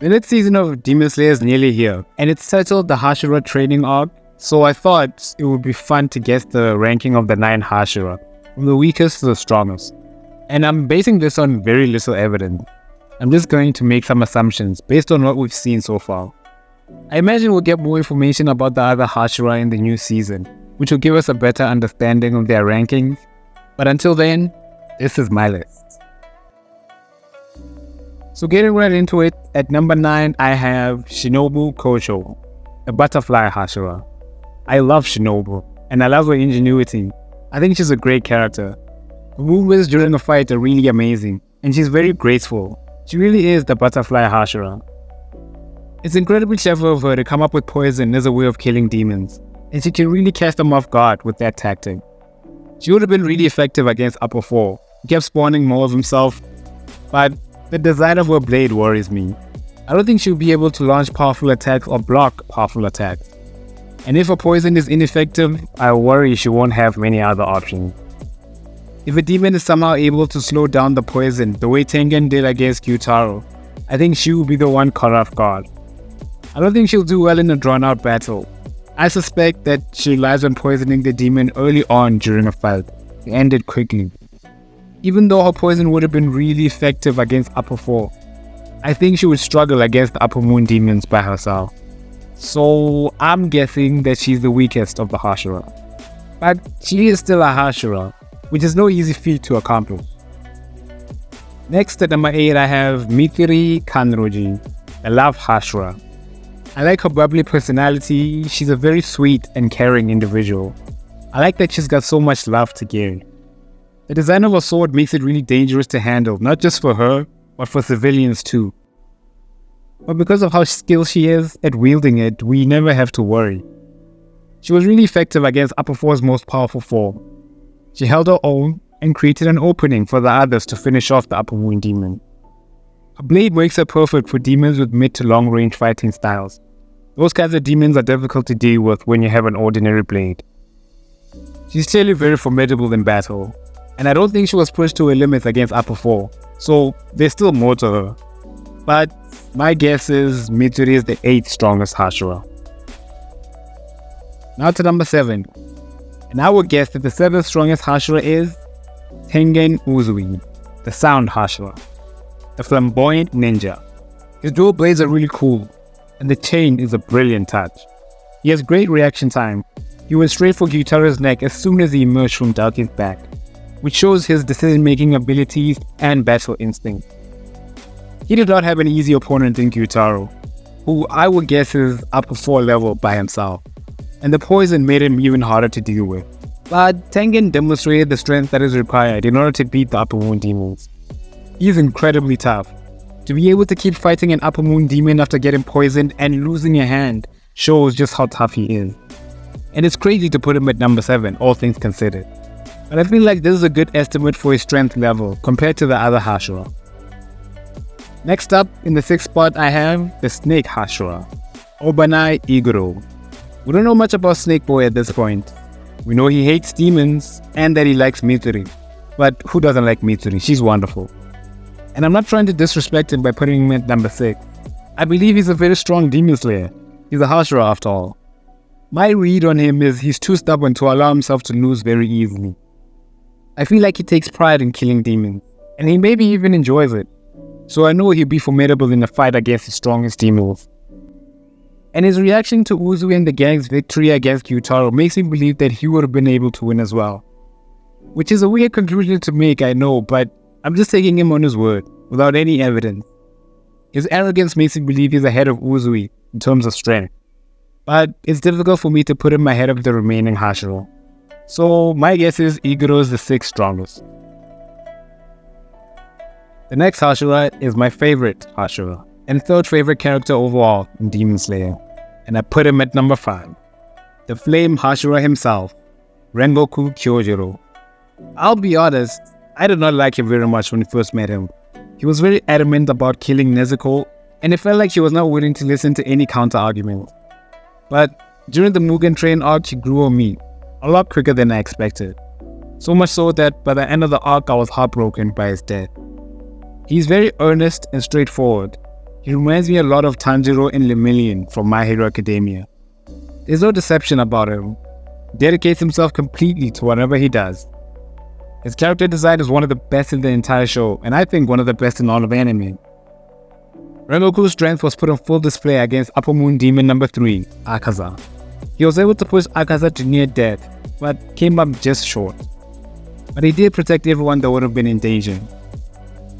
The next season of Demon Slayer is nearly here, and it's titled the Hashira Training Arc, so I thought it would be fun to guess the ranking of the 9 Hashira, from the weakest to the strongest. And I'm basing this on very little evidence. I'm just going to make some assumptions based on what we've seen so far. I imagine we'll get more information about the other Hashira in the new season, which will give us a better understanding of their rankings. But until then, this is my list. So getting right into it, at number 9 I have Shinobu Kojo, the butterfly Hashira. I love Shinobu, and I love her ingenuity. I think she's a great character. Her movements during a fight are really amazing, and she's very graceful. She really is the butterfly Hashira. It's incredibly clever of her to come up with poison as a way of killing demons, and she can really catch them off guard with that tactic. She would have been really effective against Upper 4, who kept spawning more of himself, but the design of her blade worries me. I don't think she'll be able to launch powerful attacks or block powerful attacks. And if her poison is ineffective, I worry she won't have many other options. If a demon is somehow able to slow down the poison the way Tengen did against Gyutaro, I think she will be the one caught off guard. I don't think she'll do well in a drawn-out battle. I suspect that she relies on poisoning the demon early on during a fight to end it quickly. Even though her poison would have been really effective against Upper 4, I think she would struggle against the Upper Moon demons by herself. So I'm guessing that she's the weakest of the Hashira. But she is still a Hashira, which is no easy feat to accomplish. Next at number 8 I have Mitsuri Kanroji, the love Hashira. I like her bubbly personality. She's a very sweet and caring individual. I like that she's got so much love to give. The design of her sword makes it really dangerous to handle, not just for her, but for civilians too. But because of how skilled she is at wielding it, we never have to worry. She was really effective against Upper 4's most powerful form. She held her own and created an opening for the others to finish off the Upper Moon demon. Her blade makes her perfect for demons with mid to long range fighting styles. Those kinds of demons are difficult to deal with when you have an ordinary blade. She's clearly very formidable in battle, and I don't think she was pushed to her limits against Upper 4, so there's still more to her. But my guess is Mitsuri is the 8th strongest Hashira. Now to number 7, and I would guess that the 7th strongest Hashira is Tengen Uzui, the sound Hashira, the flamboyant ninja. His dual blades are really cool, and the chain is a brilliant touch. He has great reaction time. He went straight for Gyutaro's neck as soon as he emerged from Dalkin's back, which shows his decision-making abilities and battle instinct. He did not have an easy opponent in Gyutaro, who I would guess is Upper 4 level by himself, and the poison made him even harder to deal with. But Tengen demonstrated the strength that is required in order to beat the Upper Moon demons. He is incredibly tough. To be able to keep fighting an Upper Moon demon after getting poisoned and losing a hand shows just how tough he is. And it's crazy to put him at number 7, all things considered. But I feel like this is a good estimate for his strength level compared to the other Hashira. Next up, in the 6th spot I have the Snake Hashira, Obanai Iguro. We don't know much about Snake Boy at this point. We know he hates demons and that he likes Mitsuri. But who doesn't like Mitsuri? She's wonderful. And I'm not trying to disrespect him by putting him at number 6. I believe he's a very strong demon slayer. He's a Hashira after all. My read on him is he's too stubborn to allow himself to lose very easily. I feel like he takes pride in killing demons, and he maybe even enjoys it. So I know he'll be formidable in a fight against the strongest demons. And his reaction to Uzui and the gang's victory against Gyutaro makes me believe that he would have been able to win as well. Which is a weird conclusion to make, I know, but I'm just taking him on his word, without any evidence. His arrogance makes me believe he's ahead of Uzui in terms of strength. But it's difficult for me to put him ahead of the remaining Hashira. So my guess is Iguro is the 6th strongest. The next Hashira is my favorite Hashira, and 3rd favorite character overall in Demon Slayer, and I put him at number 5. The Flame Hashira himself, Rengoku Kyojiro. I'll be honest, I did not like him very much when we first met him. He was very adamant about killing Nezuko, and it felt like he was not willing to listen to any counter-argument. But during the Mugen Train arc, he grew on me, a lot quicker than I expected. So much so that by the end of the arc, I was heartbroken by his death. He's very earnest and straightforward. He He reminds me a lot of Tanjiro and Lemillion from My Hero Academia. There's no deception about him. He dedicates himself completely to whatever he does. His character design is one of the best in the entire show, and I think one of the best in all of anime. Rengoku's strength was put on full display against Upper Moon Demon number 3, Akaza. He was able to push Akaza to near death, but came up just short. But he did protect everyone that would have been in danger.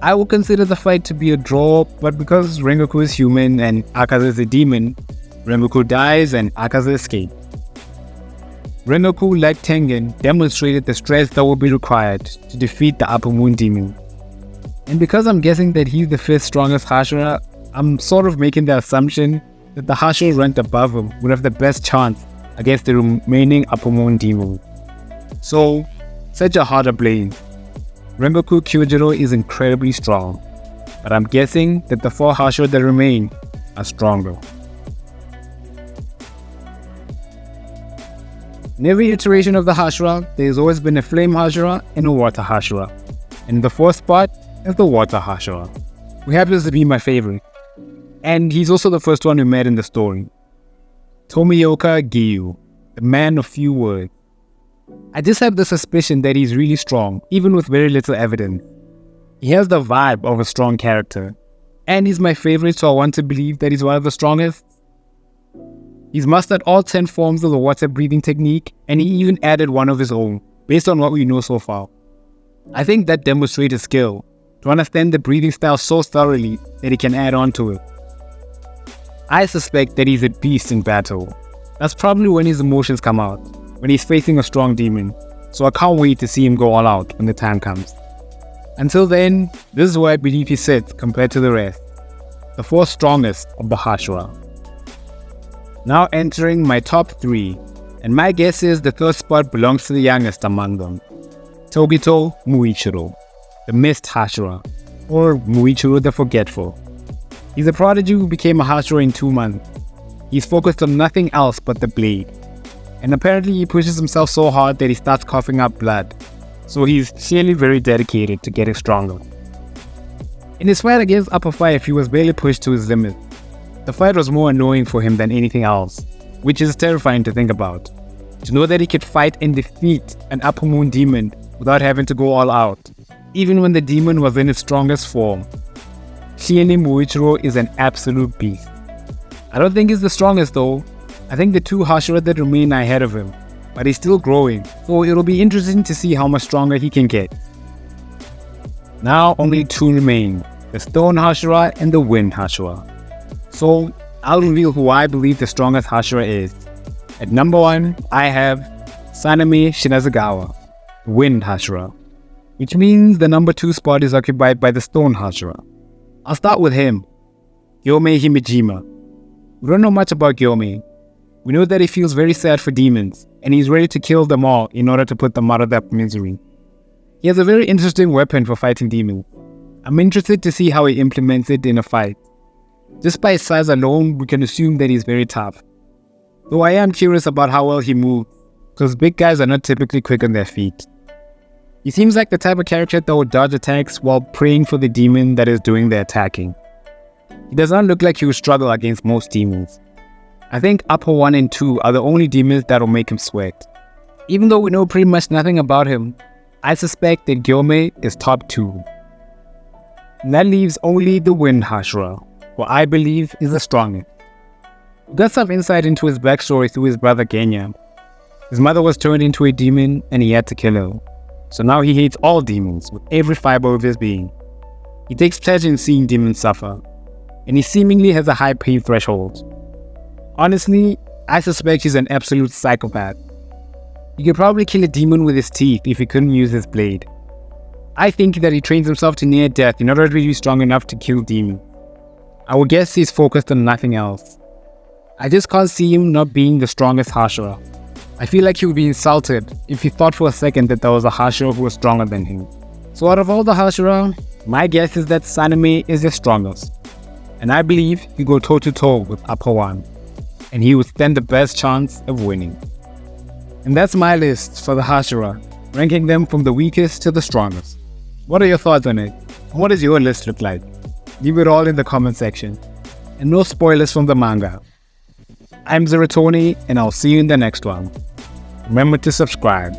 I would consider the fight to be a draw, but because Rengoku is human and Akaza is a demon, Rengoku dies and Akaza escapes. Rengoku, like Tengen, demonstrated the strength that will be required to defeat the Upper Moon Demon. And because I'm guessing that he's the 5th strongest Hashira, I'm sort of making the assumption that the Hashira ranked above him would have the best chance against the remaining Upper Moon Demons. So, such a harder blade. Rengoku Kyojuro is incredibly strong, but I'm guessing that the 4 Hashira that remain are stronger. In every iteration of the Hashira, there has always been a Flame Hashira and a Water Hashira. And the 4th spot is the Water Hashira, who happens to be my favorite. And he's also the first one we met in the story. Tomioka Giyu, the man of few words. I just have the suspicion that he's really strong, even with very little evidence. He has the vibe of a strong character. And he's my favorite, so I want to believe that he's one of the strongest. He's mastered all 10 forms of the water breathing technique, and he even added one of his own, based on what we know so far. I think that demonstrates his skill, to understand the breathing style so thoroughly that he can add on to it. I suspect that he's a beast in battle. That's probably when his emotions come out, when he's facing a strong demon, so I can't wait to see him go all out when the time comes. Until then, this is where I believe he sits compared to the rest, the 4th strongest of the Hashira. Now entering my top 3, and my guess is the 3rd spot belongs to the youngest among them, Togito Muichiro, the Mist Hashira, or Muichiro the Forgetful. He's a prodigy who became a Hashira in 2 months. He's focused on nothing else but the blade. And apparently he pushes himself so hard that he starts coughing up blood. So he's clearly very dedicated to getting stronger. In his fight against Upper 5, he was barely pushed to his limit. The fight was more annoying for him than anything else, which is terrifying to think about. To know that he could fight and defeat an Upper Moon Demon without having to go all out, even when the demon was in its strongest form. Clearly Muichiro is an absolute beast. I don't think he's the strongest though. I think the 2 Hashira that remain are ahead of him, but he's still growing, so it'll be interesting to see how much stronger he can get. Now only 2 remain, the Stone Hashira and the Wind Hashira. So I'll reveal who I believe the strongest Hashira is. At number 1, I have Sanemi Shinazagawa, Wind Hashira, which means the number 2 spot is occupied by the Stone Hashira. I'll start with him, Gyomei Himejima. We don't know much about Gyomei. We know that he feels very sad for demons, and he's ready to kill them all in order to put them out of that misery. He has a very interesting weapon for fighting demons. I'm interested to see how he implements it in a fight. Just by his size alone, we can assume that he's very tough. Though I am curious about how well he moves, because big guys are not typically quick on their feet. He seems like the type of character that would dodge attacks while praying for the demon that is doing the attacking. He does not look like he would struggle against most demons. I think Upper 1 and 2 are the only demons that will make him sweat. Even though we know pretty much nothing about him, I suspect that Gyomei is top 2. And that leaves only the Wind Hashira, who I believe is the strongest. We got some insight into his backstory through his brother Genya. His mother was turned into a demon and he had to kill her. So now he hates all demons with every fiber of his being. He takes pleasure in seeing demons suffer, and he seemingly has a high pain threshold. Honestly, I suspect he's an absolute psychopath. He could probably kill a demon with his teeth if he couldn't use his blade. I think that he trains himself to near death in order to be strong enough to kill demons. I would guess he's focused on nothing else. I just can't see him not being the strongest Hashira. I feel like he would be insulted if he thought for a second that there was a Hashira who was stronger than him. So out of all the Hashira, my guess is that Sanemi is the strongest. And I believe he'll go toe to toe with Upper 1. And he would stand the best chance of winning. And that's my list for the Hashira, ranking them from the weakest to the strongest. What are your thoughts on it? And what does your list look like? Leave it all in the comment section. And no spoilers from the manga. I'm Zeratoni, and I'll see you in the next one. Remember to subscribe.